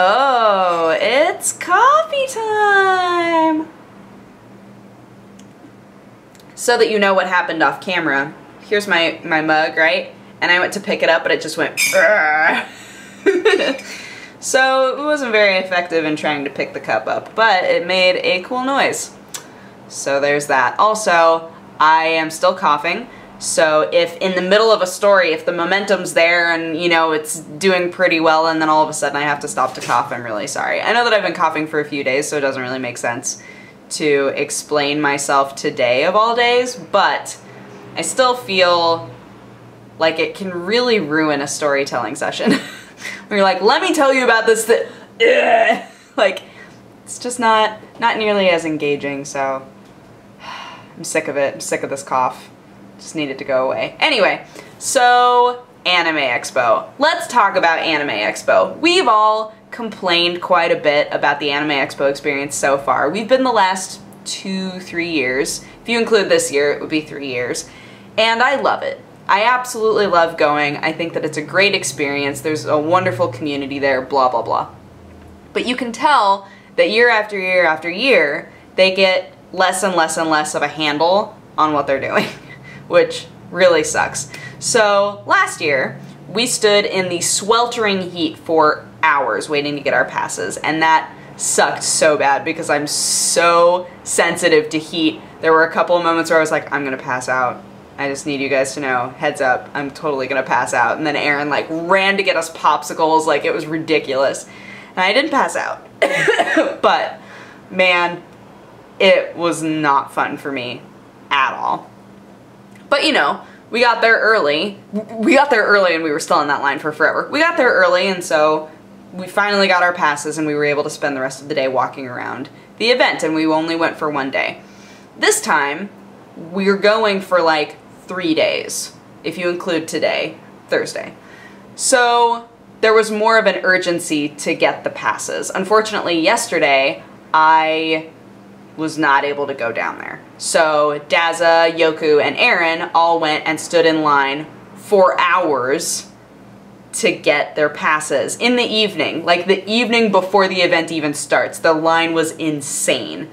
Oh, it's coffee time! So that you know what happened off camera, here's my mug, right? And I went to pick it up, but it just went So it wasn't very effective in trying to pick the cup up, but it made a cool noise. So there's that. Also, I am still coughing. So if in the middle of a story, if the momentum's there and, you know, it's doing pretty well and then all of a sudden I have to stop to cough, I'm really sorry. I know that I've been coughing for a few days, so it doesn't really make sense to explain myself today of all days, but I still feel like it can really ruin a storytelling session. Where you're like, let me tell you about this like, it's just not nearly as engaging, so I'm sick of it. I'm sick of this cough. Just needed to go away. Anyway, so Anime Expo. Let's talk about Anime Expo. We've all complained quite a bit about the Anime Expo experience so far. We've been the last 2-3 years. If you include this year, it would be 3 years. And I love it. I absolutely love going. I think that it's a great experience. There's a wonderful community there, blah, blah, blah. But you can tell that year after year after year, they get less and less and less of a handle on what they're doing, which really sucks. So last year, we stood in the sweltering heat for hours waiting to get our passes, and that sucked so bad because I'm so sensitive to heat. There were a couple of moments where I was like, I'm gonna pass out. I just need you guys to know, heads up, I'm totally gonna pass out. And then Aaron like ran to get us popsicles, like it was ridiculous. And I didn't pass out. But man, it was not fun for me at all. But you know, we got there early. We got there early and we were still in that line for forever. We got there early and so we finally got our passes and we were able to spend the rest of the day walking around the event, and we only went for 1 day. This time, we're going for like 3 days, if you include today, Thursday. So there was more of an urgency to get the passes. Unfortunately, yesterday, I was not able to go down there. So Daza, Yoku, and Aaron all went and stood in line for hours to get their passes in the evening, like the evening before the event even starts. The line was insane.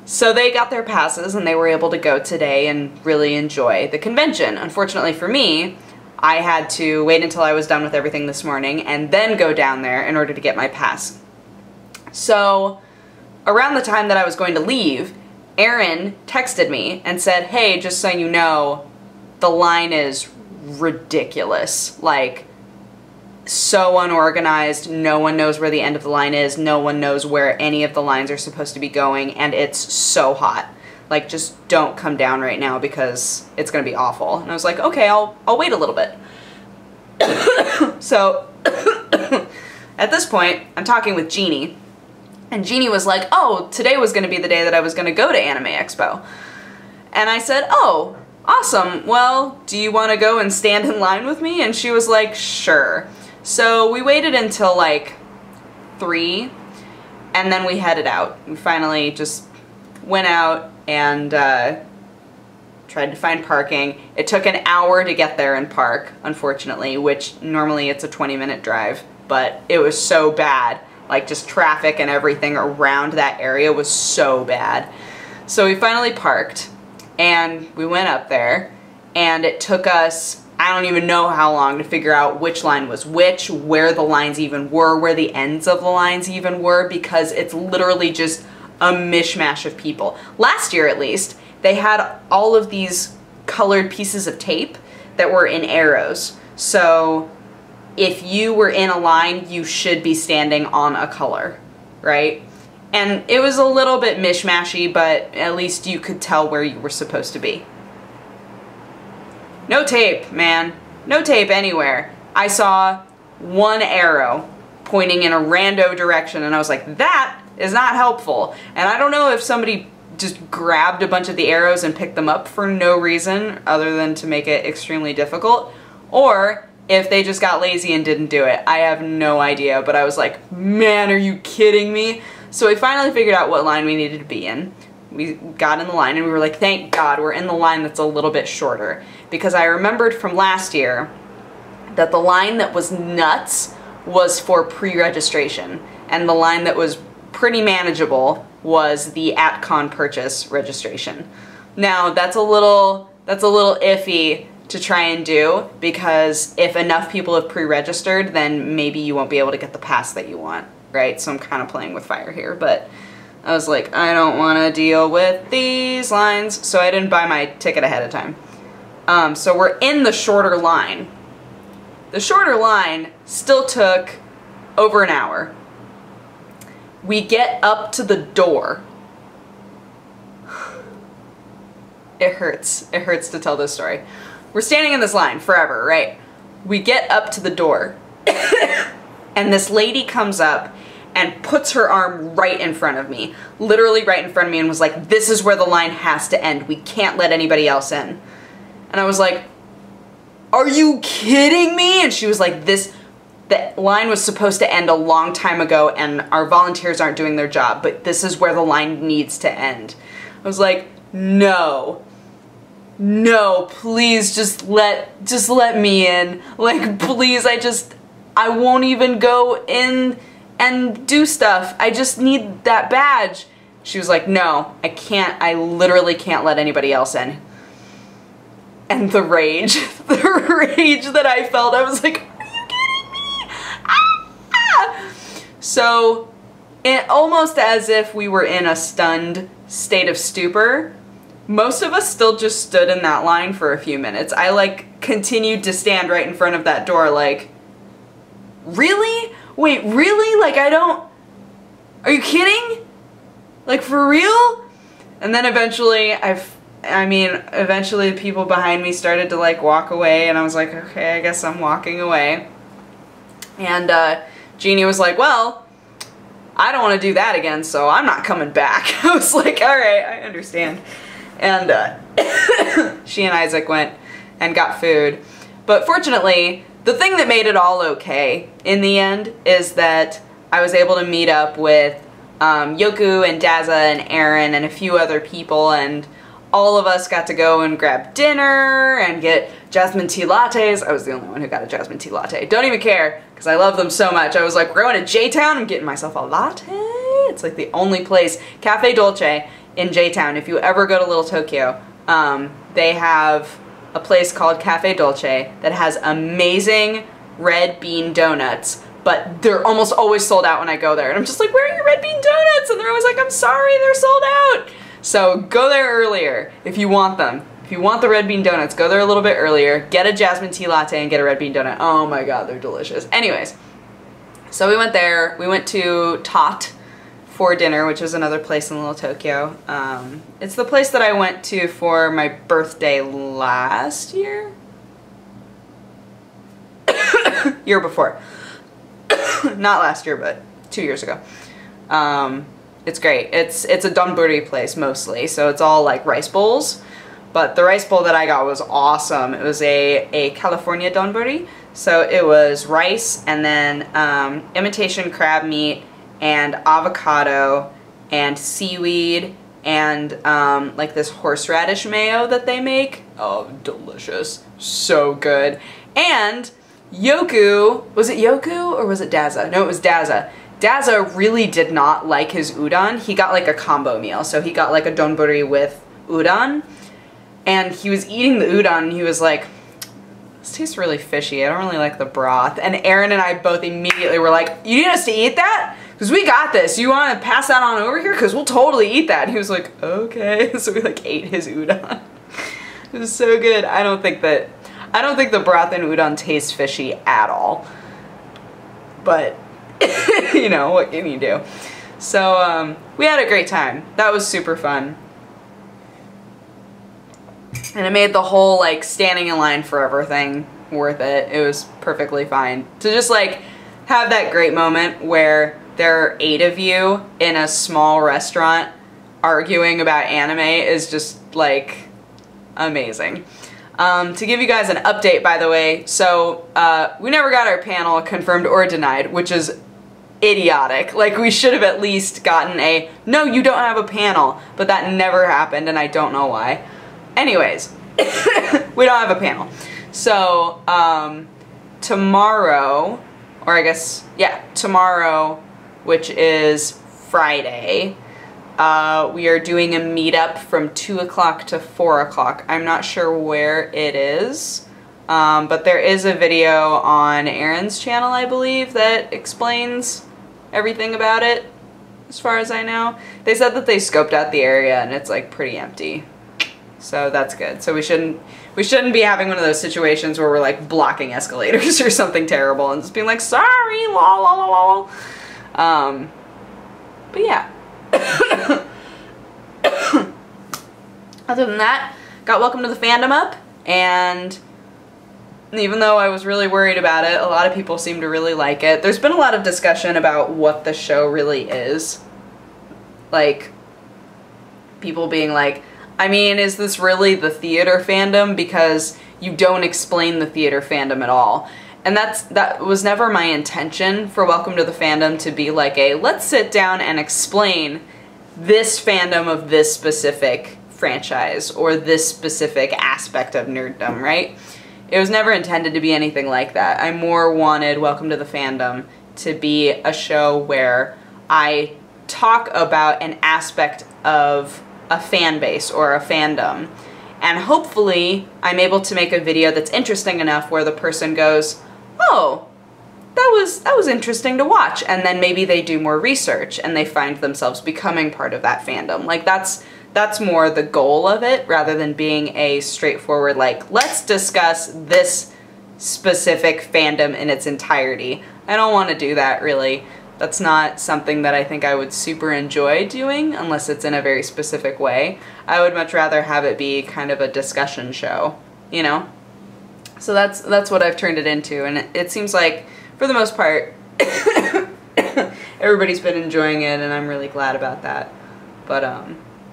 So they got their passes and they were able to go today and really enjoy the convention. Unfortunately for me, I had to wait until I was done with everything this morning and then go down there in order to get my pass. So around the time that I was going to leave, Aaron texted me and said, hey, just so you know, the line is ridiculous. Like, so unorganized, no one knows where the end of the line is, no one knows where any of the lines are supposed to be going, and it's so hot. Like, just don't come down right now because it's gonna be awful. And I was like, okay, I'll wait a little bit. So, at this point, I'm talking with Jeannie, and Jeannie was like, oh, today was gonna be the day that I was gonna go to Anime Expo. And I said, oh, awesome, well, do you wanna go and stand in line with me? And she was like, sure. So we waited until like 3, and then we headed out. We finally just went out and tried to find parking. It took an hour to get there and park, unfortunately, which normally it's a 20-minute drive, but it was so bad. Like, just traffic and everything around that area was so bad. So we finally parked, and we went up there, and it took us, I don't even know how long to figure out which line was which, where the lines even were, where the ends of the lines even were, because it's literally just a mishmash of people. Last year, at least, they had all of these colored pieces of tape that were in arrows. So if you were in a line, you should be standing on a color, right? And it was a little bit mishmashy, but at least you could tell where you were supposed to be. No tape, man. No tape anywhere. I saw one arrow pointing in a rando direction, and I was like, that is not helpful. And I don't know if somebody just grabbed a bunch of the arrows and picked them up for no reason other than to make it extremely difficult, or if they just got lazy and didn't do it. I have no idea, but I was like, man, are you kidding me? So we finally figured out what line we needed to be in. We got in the line and we were like, thank God we're in the line that's a little bit shorter. Because I remembered from last year that the line that was nuts was for pre-registration, and the line that was pretty manageable was the at-con purchase registration. Now that's a little iffy to try and do, because if enough people have pre-registered, then maybe you won't be able to get the pass that you want, right? So I'm kind of playing with fire here, but I was like, I don't want to deal with these lines, so I didn't buy my ticket ahead of time. So we're in the shorter line. The shorter line still took over an hour. We get up to the door. It hurts. It hurts to tell this story. We're standing in this line forever, right? We get up to the door, and this lady comes up and puts her arm right in front of me, literally right in front of me, and was like, this is where the line has to end. We can't let anybody else in. And I was like, are you kidding me? And she was like, the line was supposed to end a long time ago, and our volunteers aren't doing their job, but this is where the line needs to end. I was like, no. No, please just let me in. Like, please, I won't even go in and do stuff. I just need that badge. She was like, no, I literally can't let anybody else in. And the rage that I felt, I was like, are you kidding me? Ah! So, almost as if we were in a stunned state of stupor, most of us still just stood in that line for a few minutes. I like continued to stand right in front of that door like, really? Wait, really? Like, are you kidding? Like, for real? And then eventually eventually the people behind me started to like walk away, and I was like, okay, I guess I'm walking away. And Jeannie was like, well, I don't want to do that again, so I'm not coming back. I was like, all right, I understand. And she and Isaac went and got food. But fortunately, the thing that made it all okay in the end is that I was able to meet up with Yoku and Daza and Aaron and a few other people, and all of us got to go and grab dinner and get jasmine tea lattes. I was the only one who got a jasmine tea latte. Don't even care, because I love them so much. I was like, we're going to J-Town, I'm getting myself a latte. It's like the only place, Cafe Dolce in J-Town. If you ever go to Little Tokyo, they have a place called Cafe Dolce that has amazing red bean donuts, but they're almost always sold out when I go there. And I'm just like, where are your red bean donuts? And they're always like, I'm sorry, they're sold out. So go there earlier if you want them. If you want the red bean donuts, go there a little bit earlier, get a jasmine tea latte and get a red bean donut. Oh my god, they're delicious. Anyways, so we went there. We went to Tot for dinner, which is another place in Little Tokyo. It's the place that I went to for my birthday last year? Year before. Not last year, but 2 years ago. It's great. It's a donburi place mostly, so it's all like rice bowls. But the rice bowl that I got was awesome. It was a California donburi. So it was rice and then imitation crab meat and avocado and seaweed and like this horseradish mayo that they make. Oh, delicious. So good. And Yoku, was it Yoku or was it Daza? No, it was Daza. Daza really did not like his udon. He got like a combo meal. So he got like a donburi with udon. And he was eating the udon and he was like, this tastes really fishy. I don't really like the broth. And Aaron and I both immediately were like, you need us to eat that? Because we got this. You want to pass that on over here? Because we'll totally eat that. And he was like, okay. So we like ate his udon. It was so good. I don't think the broth in udon tastes fishy at all. But, you know, what can you do? So, we had a great time. That was super fun. And it made the whole, like, standing in line forever thing worth it. It was perfectly fine. To just, like, have that great moment where there are 8 of you in a small restaurant arguing about anime is just, like, amazing. To give you guys an update, by the way, so we never got our panel confirmed or denied, which is idiotic. Like, we should have at least gotten a, no, you don't have a panel, but that never happened, and I don't know why. Anyways, we don't have a panel. So, tomorrow, or I guess, yeah, tomorrow, which is Friday, we are doing a meetup from 2 o'clock to 4 o'clock. I'm not sure where it is, but there is a video on Aaron's channel, I believe, that explains everything about it, as far as I know. They said that they scoped out the area and it's like pretty empty. So that's good. So we shouldn't be having one of those situations where we're like blocking escalators or something terrible and just being like, sorry, la la la la. But yeah. Other than that, got Welcome to the Fandom up, and even though I was really worried about it, a lot of people seem to really like it. There's been a lot of discussion about what the show really is. Like, people being like, I mean, is this really the theater fandom? Because you don't explain the theater fandom at all. And that was never my intention for Welcome to the Fandom to be like a, let's sit down and explain this fandom of this specific franchise or this specific aspect of nerddom, right? It was never intended to be anything like that. I more wanted Welcome to the Fandom to be a show where I talk about an aspect of a fan base or a fandom, and hopefully I'm able to make a video that's interesting enough where the person goes, oh, that was interesting to watch, and then maybe they do more research and they find themselves becoming part of that fandom. Like, that's more the goal of it, rather than being a straightforward, like, let's discuss this specific fandom in its entirety. I don't want to do that, really. That's not something that I think I would super enjoy doing unless it's in a very specific way. I would much rather have it be kind of a discussion show, you know? So that's what I've turned it into, and it seems like, for the most part, everybody's been enjoying it, and I'm really glad about that. But,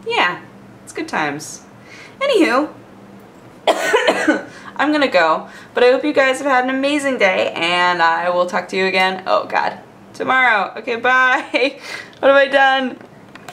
yeah, it's good times. Anywho, I'm gonna go, but I hope you guys have had an amazing day, and I will talk to you again, oh god, tomorrow. Okay, bye. What have I done?